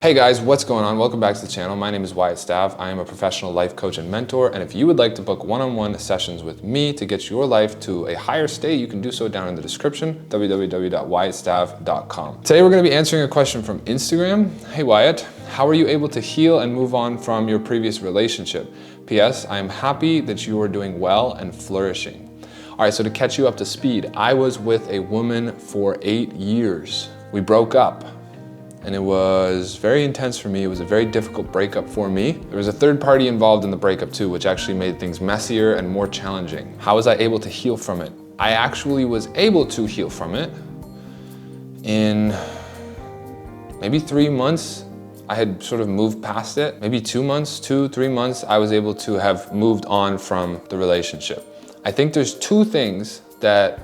Hey guys, what's going on? Welcome back to the channel. My name is Wyatt Stav. I am a professional life coach and mentor, and if you would like to book one-on-one sessions with me to get your life to a higher state, you can do so down in the description, www.wyattstav.com. Today we're going to be answering a question from Instagram. Hey Wyatt, how are you able to heal and move on from your previous relationship? P.S. I am happy that you are doing well and flourishing. All right, so to catch you up to speed, I was with a woman for 8 years. We broke up. And it was very intense for me. It was a very difficult breakup for me. There was a third party involved in the breakup too, which actually made things messier and more challenging. How was I able to heal from it? I actually was able to heal from it in maybe 3 months. I had sort of moved past it. Maybe 2 months, 3 months, I was able to have moved on from the relationship. I think there's two things that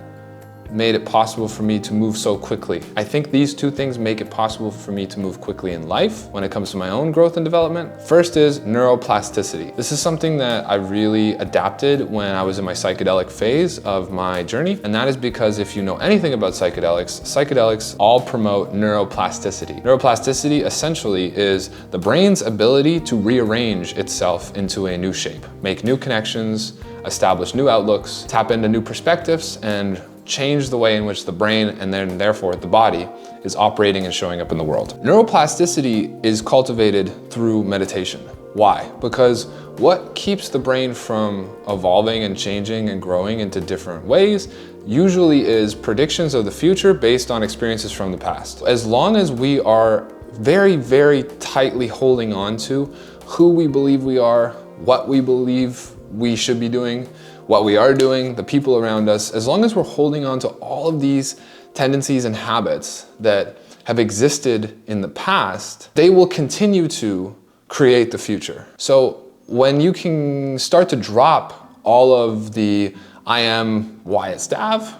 made it possible for me to move so quickly. I think these two things make it possible for me to move quickly in life when it comes to my own growth and development. First is neuroplasticity. This is something that I really adapted when I was in my psychedelic phase of my journey. And that is because if you know anything about psychedelics, psychedelics all promote neuroplasticity. Neuroplasticity essentially is the brain's ability to rearrange itself into a new shape, make new connections, establish new outlooks, tap into new perspectives, and change the way in which the brain and then therefore the body is operating and showing up in the world. Neuroplasticity is cultivated through meditation. Why? Because what keeps the brain from evolving and changing and growing into different ways usually is predictions of the future based on experiences from the past. As long as we are very, very tightly holding on to who we believe we are, what we believe we should be doing, what we are doing, the people around us, as long as we're holding on to all of these tendencies and habits that have existed in the past, they will continue to create the future. So when you can start to drop all of the, I am Wyatt Stav,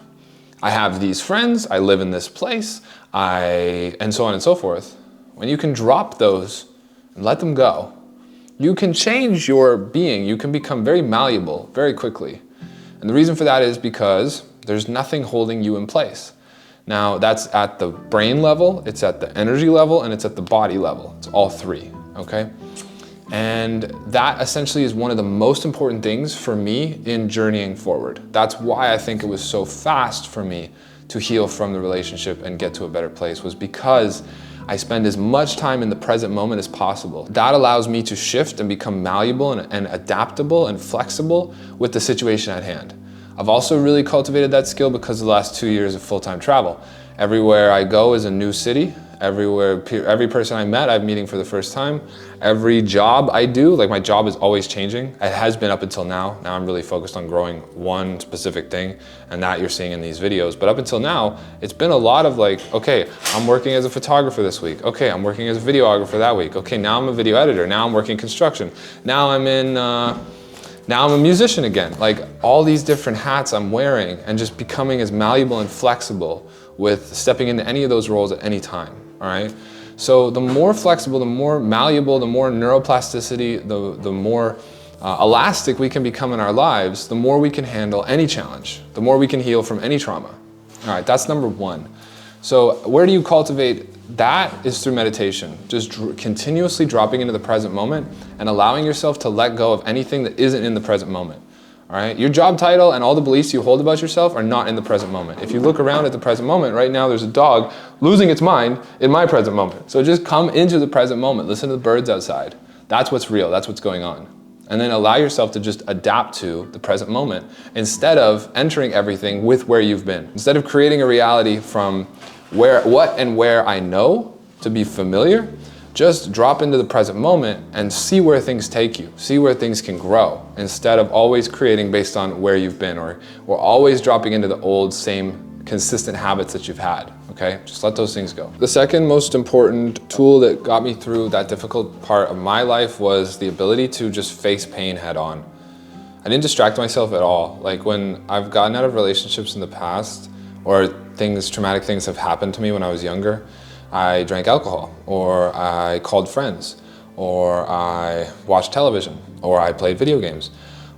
I have these friends, I live in this place, and so on and so forth, when you can drop those and let them go, you can change your being. You can become very malleable very quickly. And the reason for that is because there's nothing holding you in place. Now that's at the brain level, it's at the energy level, and it's at the body level. It's all three, okay? And that essentially is one of the most important things for me in journeying forward. That's why I think it was so fast for me to heal from the relationship and get to a better place, was because I spend as much time in the present moment as possible. That allows me to shift and become malleable and adaptable and flexible with the situation at hand. I've also really cultivated that skill because of the last 2 years of full-time travel. Everywhere I go is a new city. Every person I met, I'm meeting for the first time. Every job I do, like my job is always changing. It has been up until now. Now I'm really focused on growing one specific thing, and that you're seeing in these videos. But up until now, it's been a lot of like, okay, I'm working as a photographer this week. Okay, I'm working as a videographer that week. Okay, now I'm a video editor. Now I'm working construction. Now I'm a musician again. Like all these different hats I'm wearing and just becoming as malleable and flexible with stepping into any of those roles at any time. All right. So the more flexible, the more malleable, the more neuroplasticity, the more elastic we can become in our lives, the more we can handle any challenge, the more we can heal from any trauma. All right. That's number one. So where do you cultivate that? Is through meditation. Just continuously dropping into the present moment and allowing yourself to let go of anything that isn't in the present moment. All right, your job title and all the beliefs you hold about yourself are not in the present moment. If you look around at the present moment, right now there's a dog losing its mind in my present moment. So just come into the present moment, listen to the birds outside. That's what's real, that's what's going on. And then allow yourself to just adapt to the present moment instead of entering everything with where you've been. Instead of creating a reality from what and where I know to be familiar, just drop into the present moment and see where things take you, see where things can grow, instead of always creating based on where you've been or always dropping into the old, same, consistent habits that you've had, okay? Just let those things go. The second most important tool that got me through that difficult part of my life was the ability to just face pain head on. I didn't distract myself at all. Like when I've gotten out of relationships in the past or traumatic things have happened to me when I was younger, I drank alcohol, or I called friends, or I watched television, or I played video games,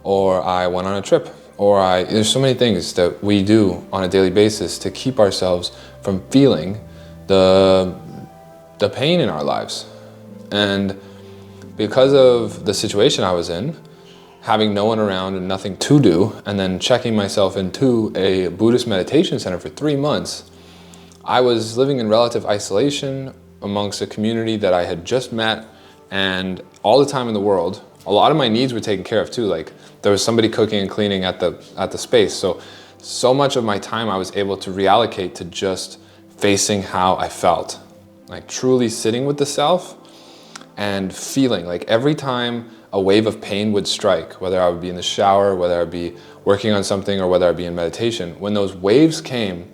or I went on a trip, there's so many things that we do on a daily basis to keep ourselves from feeling the pain in our lives. And because of the situation I was in, having no one around and nothing to do, and then checking myself into a Buddhist meditation center for 3 months, I was living in relative isolation amongst a community that I had just met, and all the time in the world. A lot of my needs were taken care of too. Like, there was somebody cooking and cleaning at the space. So much of my time I was able to reallocate to just facing how I felt, like truly sitting with the self and feeling. Like, every time a wave of pain would strike, whether I would be in the shower, whether I'd be working on something, or whether I'd be in meditation, when those waves came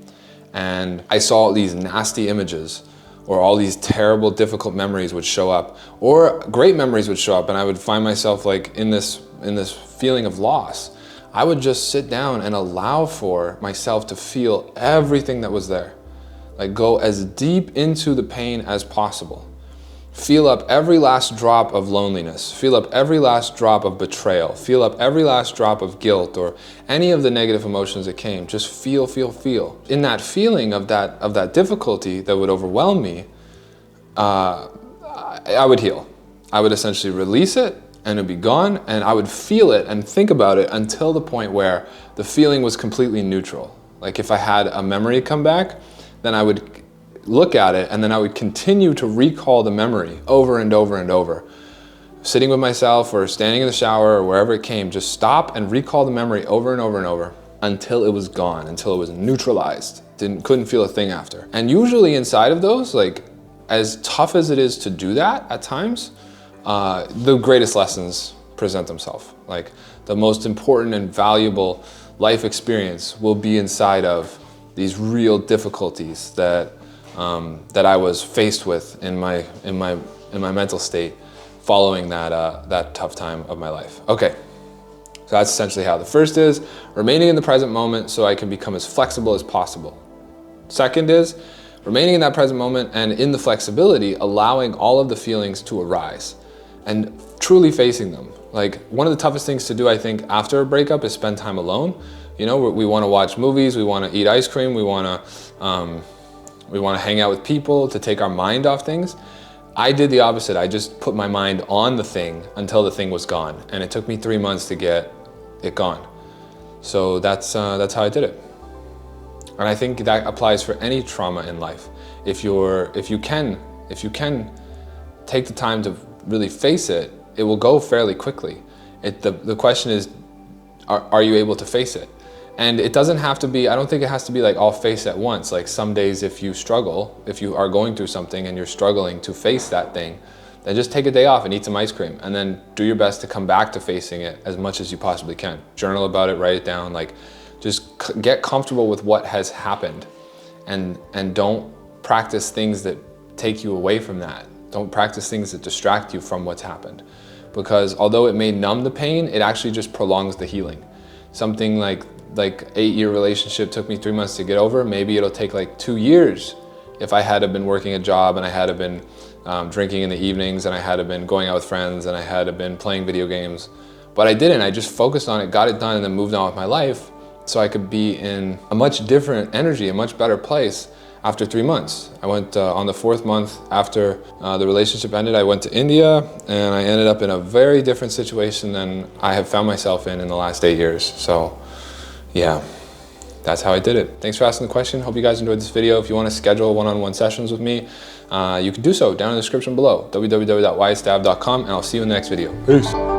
and I saw these nasty images, or all these terrible, difficult memories would show up, or great memories would show up, and I would find myself like in this feeling of loss, I would just sit down and allow for myself to feel everything that was there. Like, go as deep into the pain as possible. Feel up every last drop of loneliness. Feel up every last drop of betrayal. Feel up every last drop of guilt, or any of the negative emotions that came. Just feel, feel, feel. In that feeling of that difficulty that would overwhelm me, I would heal. I would essentially release it, and it'd be gone, and I would feel it and think about it until the point where the feeling was completely neutral. Like, if I had a memory come back, then I would look at it, and then I would continue to recall the memory over and over and over. Sitting with myself or standing in the shower or wherever it came, just stop and recall the memory over and over and over until it was gone, until it was neutralized. Couldn't feel a thing after. And usually inside of those, like, as tough as it is to do that at times, the greatest lessons present themselves. Like, the most important and valuable life experience will be inside of these real difficulties that I was faced with in my mental state following that tough time of my life. Okay, so that's essentially how. The first is remaining in the present moment so I can become as flexible as possible. Second is remaining in that present moment, and in the flexibility, allowing all of the feelings to arise and truly facing them. Like, one of the toughest things to do, I think, after a breakup is spend time alone. You know, we want to watch movies, we want to eat ice cream, we want to hang out with people to take our mind off things. I did the opposite. I just put my mind on the thing until the thing was gone, and it took me 3 months to get it gone. So that's how I did it. And I think that applies for any trauma in life. If you can take the time to really face it, it will go fairly quickly. The question is, are you able to face it? And it doesn't have to be, I don't think it has to be like all face at once. Like, some days if you struggle, if you are going through something and you're struggling to face that thing, then just take a day off and eat some ice cream, and then do your best to come back to facing it as much as you possibly can. Journal about it, write it down, like, just get comfortable with what has happened, and don't practice things that take you away from that. Don't practice things that distract you from what's happened. Because although it may numb the pain, it actually just prolongs the healing. Something like 8-year relationship took me 3 months to get over. Maybe it'll take like 2 years if I had been working a job, and I had been drinking in the evenings, and I had been going out with friends, and I had been playing video games. But I didn't. I just focused on it, got it done, and then moved on with my life so I could be in a much different energy, a much better place after 3 months. I went on the 4th month after the relationship ended, I went to India, and I ended up in a very different situation than I have found myself in the last 8 years. So yeah, that's how I did it. Thanks for asking the question. Hope you guys enjoyed this video. If you want to schedule one-on-one sessions with me, you can do so down in the description below, www.wyattstav.com, and I'll see you in the next video. Peace.